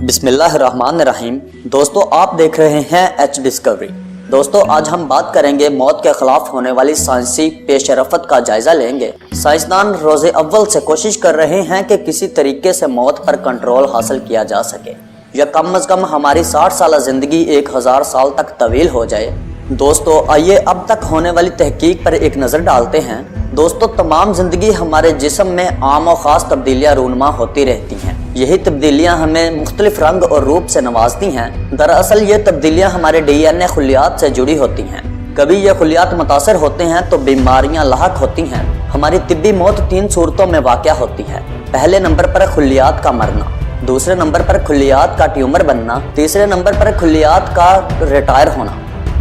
بسم اللہ الرحمن الرحیم۔ دوستو آپ دیکھ رہے ہیں ایچ ڈسکوری۔ دوستو آج ہم بات کریں گے موت کے خلاف ہونے والی سائنسی پیش رفت کا جائزہ لیں گے۔ سائنسدان روز اول سے کوشش کر رہے ہیں کہ کسی طریقے سے موت پر کنٹرول حاصل کیا جا سکے یا کم از کم ہماری 60 سالہ زندگی 1000 سال تک طویل ہو جائے۔ دوستو آئیے اب تک ہونے والی تحقیق پر ایک نظر ڈالتے ہیں۔ دوستو تمام زندگی ہمارے جسم میں عام و خاص تبدیلیاں رونما ہوتی رہتی ہیں۔ یہی تبدیلیاں ہمیں مختلف رنگ اور روپ سے نوازتی ہیں۔ دراصل یہ تبدیلیاں ہمارے ڈی این اے خلیات سے جڑی ہوتی ہیں۔ کبھی یہ خلیات متاثر ہوتے ہیں تو بیماریاں لاحق ہوتی ہیں۔ ہماری طبی موت 3 صورتوں میں واقع ہوتی ہے۔ پہلے نمبر پر خلیات کا مرنا، دوسرے نمبر پر خلیات کا ٹیومر بننا، تیسرے نمبر پر خلیات کا ریٹائر ہونا۔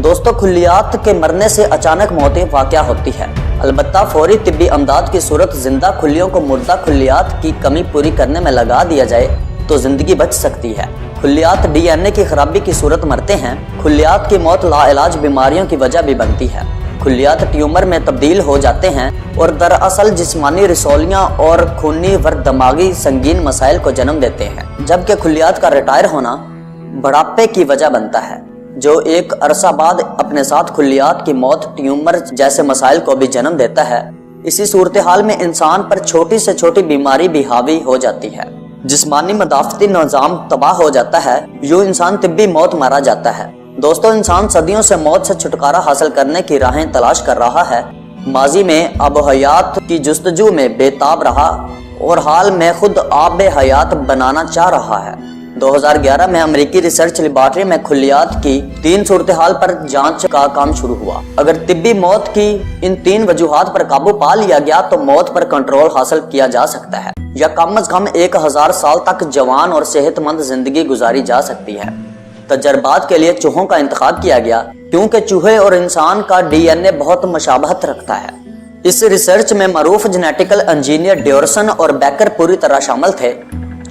دوستو خلیات کے مرنے سے اچانک موت واقع ہوتی ہے، البتہ فوری طبی امداد کی صورت زندہ خلیوں کو مردہ خلیات کی کمی پوری کرنے میں لگا دیا جائے تو زندگی بچ سکتی ہے۔ خلیات ڈی این اے کی خرابی کی صورت مرتے ہیں۔ خلیات کی موت لا علاج بیماریوں کی وجہ بھی بنتی ہے۔ خلیات ٹیومر میں تبدیل ہو جاتے ہیں اور دراصل جسمانی رسولیاں اور خونی و دماغی سنگین مسائل کو جنم دیتے ہیں، جبکہ خلیات کا ریٹائر ہونا بڑھاپے کی وجہ بنتا ہے، جو ایک عرصہ بعد اپنے ساتھ خلیات کی موت ٹیومر جیسے مسائل کو بھی جنم دیتا ہے۔ اسی صورتحال میں انسان پر چھوٹی سے چھوٹی بیماری بھی حاوی ہو جاتی ہے، جسمانی مدافعتی نظام تباہ ہو جاتا ہے، یوں انسان طبی موت مارا جاتا ہے۔ دوستو انسان صدیوں سے موت سے چھٹکارا حاصل کرنے کی راہیں تلاش کر رہا ہے، ماضی میں آب و حیات کی جستجو میں بے تاب رہا اور حال میں خود آب حیات بنانا چاہ رہا ہے۔ 2011 میں امریکی ریسرچ لیبارٹری میں خلیات کی 3 صورتحال پر جانچ کا کام شروع ہوا۔ اگر طبی موت کی ان 3 وجوہات پر قابو پا لیا گیا تو موت پر کنٹرول حاصل کیا جا سکتا ہے یا کم از کم 1000 سال تک جوان اور صحت مند زندگی گزاری جا سکتی ہے۔ تجربات کے لیے چوہوں کا انتخاب کیا گیا کیونکہ چوہے اور انسان کا ڈی این اے بہت مشابہت رکھتا ہے۔ اس ریسرچ میں معروف جینیٹیکل انجینئر ڈیورسن اور بیکر پوری طرح شامل تھے۔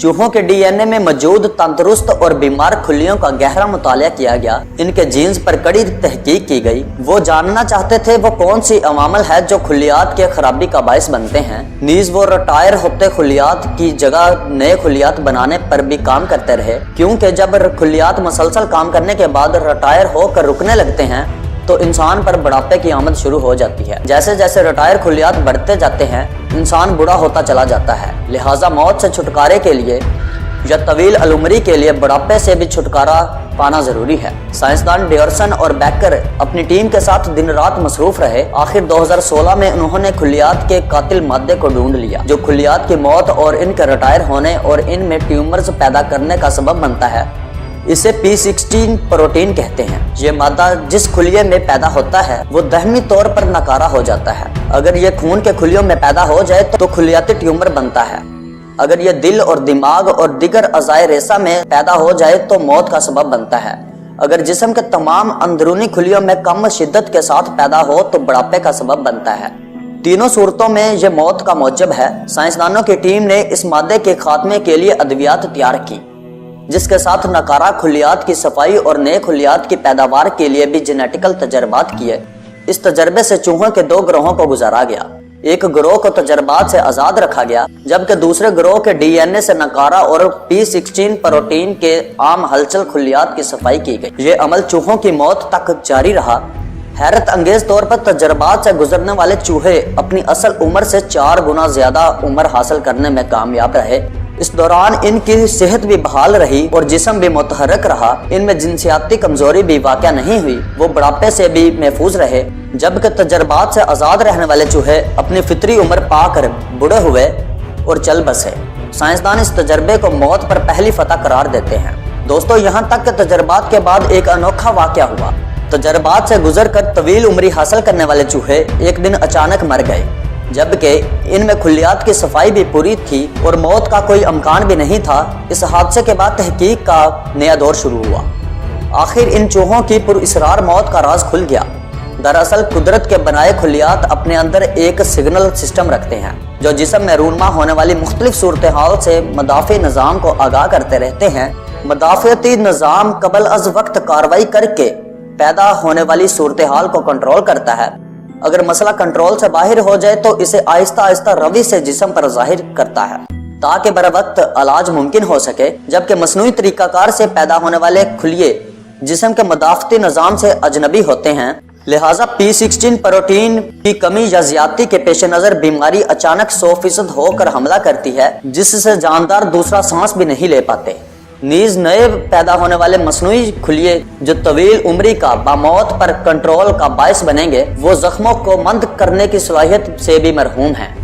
چوہوں کے ڈی این اے میں موجود تندرست اور بیمار خلیوں کا گہرا مطالعہ کیا گیا، ان کے جینز پر کڑی تحقیق کی گئی۔ وہ جاننا چاہتے تھے وہ کون سی عوامل ہے جو خلیات کے خرابی کا باعث بنتے ہیں۔ نیز وہ ریٹائر ہوتے خلیات کی جگہ نئے خلیات بنانے پر بھی کام کرتے رہے، کیونکہ جب خلیات مسلسل کام کرنے کے بعد ریٹائر ہو کر رکنے لگتے ہیں تو انسان پر بڑھاپے کی آمد شروع ہو جاتی ہے۔ جیسے جیسے ریٹائر خلیات بڑھتے جاتے ہیں انسان بوڑھا ہوتا چلا جاتا ہے، لہٰذا موت سے چھٹکارے کے لیے یا طویل العمری کے لیے بڑھاپے سے بھی چھٹکارا پانا ضروری ہے۔ سائنسدان ڈیورسن اور بیکر اپنی ٹیم کے ساتھ دن رات مصروف رہے۔ آخر 2016 میں انہوں نے خلیات کے قاتل مادے کو ڈھونڈ لیا جو خلیات کی موت اور ان کے ریٹائر ہونے اور ان میں ٹیومرز پیدا کرنے کا سبب بنتا ہے۔ اسے P16 پروٹین کہتے ہیں۔ یہ مادہ جس خلیے میں پیدا ہوتا ہے وہ دہمی طور پر ناکارہ ہو جاتا ہے۔ اگر یہ خون کے خلیوں میں پیدا ہو جائے تو خلیاتی ٹیومر بنتا ہے۔ اگر یہ دل اور دماغ اور دیگر اعضائے ریسہ میں پیدا ہو جائے تو موت کا سبب بنتا ہے۔ اگر جسم کے تمام اندرونی خلیوں میں کم شدت کے ساتھ پیدا ہو تو بڑھاپے کا سبب بنتا ہے۔ تینوں صورتوں میں یہ موت کا موجب ہے۔ سائنسدانوں کی ٹیم نے اس مادے کے خاتمے کے لیے ادویات تیار کی، جس کے ساتھ ناکارہ خلیات کی صفائی اور نئے خلیات کی پیداوار کے لیے بھی جینیٹیکل تجربات کیے۔ اس تجربے سے چوہوں کے 2 گروہوں کو گزارا گیا۔ ایک گروہ کو تجربات سے آزاد رکھا گیا جبکہ دوسرے گروہ کے ڈی این اے سے ناکارہ اور P16 پروٹین کے عام ہلچل خلیات کی صفائی کی گئی۔ یہ عمل چوہوں کی موت تک جاری رہا۔ حیرت انگیز طور پر تجربات سے گزرنے والے چوہے اپنی اصل عمر سے 4 گنا زیادہ عمر حاصل کرنے میں کامیاب رہے۔ اس دوران ان کی صحت بھی بحال رہی اور جسم بھی متحرک رہا۔ ان میں جنسیاتی کمزوری بھی واقع نہیں ہوئی، وہ بڑھاپے سے بھی محفوظ رہے، جبکہ تجربات سے آزاد رہنے والے چوہے اپنی فطری عمر پا کر بوڑھے ہوئے اور چل بسے۔ سائنسدان اس تجربے کو موت پر پہلی فتح قرار دیتے ہیں۔ دوستو یہاں تک کہ تجربات کے بعد ایک انوکھا واقعہ ہوا۔ تجربات سے گزر کر طویل عمری حاصل کرنے والے چوہے ایک دن اچانک مر گئے، جبکہ ان میں خلیات کی صفائی بھی پوری تھی اور موت کا کوئی امکان بھی نہیں تھا۔ اس حادثے کے بعد تحقیق کا نیا دور شروع ہوا۔ آخر ان چوہوں کی پراسرار موت کا راز کھل گیا۔ دراصل قدرت کے بنائے خلیات اپنے اندر ایک سگنل سسٹم رکھتے ہیں جو جسم میں رونما ہونے والی مختلف صورتحال سے مدافع نظام کو آگاہ کرتے رہتے ہیں۔ مدافعتی نظام قبل از وقت کارروائی کر کے پیدا ہونے والی صورتحال کو کنٹرول کرتا ہے۔ اگر مسئلہ کنٹرول سے باہر ہو جائے تو اسے آہستہ آہستہ روی سے جسم پر ظاہر کرتا ہے۔ تاکہ بر وقت علاج ممکن ہو سکے، جبکہ مصنوعی طریقہ کار سے پیدا ہونے والے خلیے جسم کے مدافعتی نظام سے اجنبی ہوتے ہیں، لہٰذا P16 پروٹین کی کمی یا زیادتی کے پیش نظر بیماری اچانک 100% ہو کر حملہ کرتی ہے، جس سے جاندار دوسرا سانس بھی نہیں لے پاتے۔ نیز نئے پیدا ہونے والے مصنوعی خلیے جو طویل عمری کا باموت پر کنٹرول کا باعث بنیں گے، وہ زخموں کو مند کرنے کی صلاحیت سے بھی محروم ہیں۔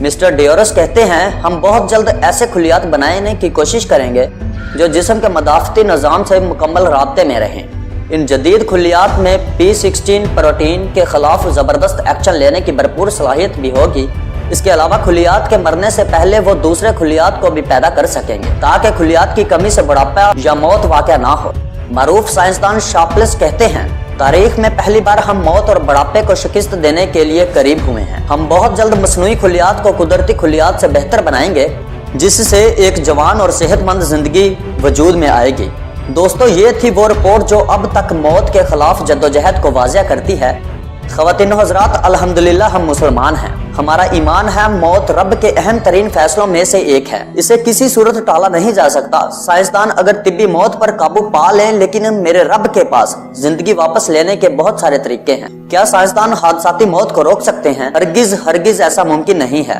مسٹر ڈیورس کہتے ہیں، ہم بہت جلد ایسے خلیات بنانے کی کوشش کریں گے جو جسم کے مدافعتی نظام سے مکمل رابطے میں رہیں۔ ان جدید خلیات میں P16 پروٹین کے خلاف زبردست ایکشن لینے کی بھرپور صلاحیت بھی ہوگی۔ اس کے علاوہ خلیات کے مرنے سے پہلے وہ دوسرے خلیات کو بھی پیدا کر سکیں گے تاکہ خلیات کی کمی سے بڑھاپا یا موت واقع نہ ہو۔ معروف سائنسدان شارپلس کہتے ہیں، تاریخ میں پہلی بار ہم موت اور بڑھاپے کو شکست دینے کے لیے قریب ہوئے ہیں۔ ہم بہت جلد مصنوعی خلیات کو قدرتی خلیات سے بہتر بنائیں گے، جس سے ایک جوان اور صحت مند زندگی وجود میں آئے گی۔ دوستو، یہ تھی وہ رپورٹ جو اب تک موت کے خلاف جدوجہد کو واضح کرتی ہے۔ خواتین و حضرات، الحمدللہ ہم مسلمان ہیں۔ ہمارا ایمان ہے موت رب کے اہم ترین فیصلوں میں سے ایک ہے، اسے کسی صورت ٹالا نہیں جا سکتا۔ سائنسدان اگر طبی موت پر قابو پا لیں، لیکن میرے رب کے پاس زندگی واپس لینے کے بہت سارے طریقے ہیں۔ کیا سائنسدان حادثاتی موت کو روک سکتے ہیں؟ ہرگز ایسا ممکن نہیں ہے۔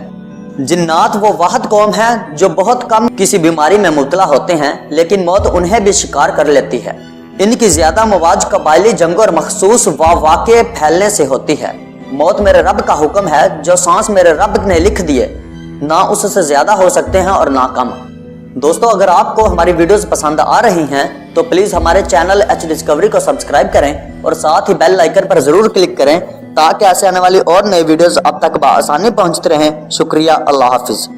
جنات وہ واحد قوم ہے جو بہت کم کسی بیماری میں مبتلا ہوتے ہیں، لیکن موت انہیں بھی شکار کر لیتی ہے۔ ان کی زیادہ مواج قبائلی جنگوں اور مخصوص واقعے پھیلنے سے ہوتی ہے۔ موت میرے رب کا حکم ہے، جو سانس میرے رب نے لکھ دیے، نہ اس سے زیادہ ہو سکتے ہیں اور نہ کم۔ دوستو، اگر آپ کو ہماری ویڈیوز پسند آ رہی ہیں تو پلیز ہمارے چینل ایچ ڈسکوری کو سبسکرائب کریں اور ساتھ ہی بیل آئیکن پر ضرور کلک کریں تاکہ ایسے آنے والی اور نئی ویڈیوز اب تک بآسانی پہنچتے رہیں۔ شکریہ، اللہ حافظ۔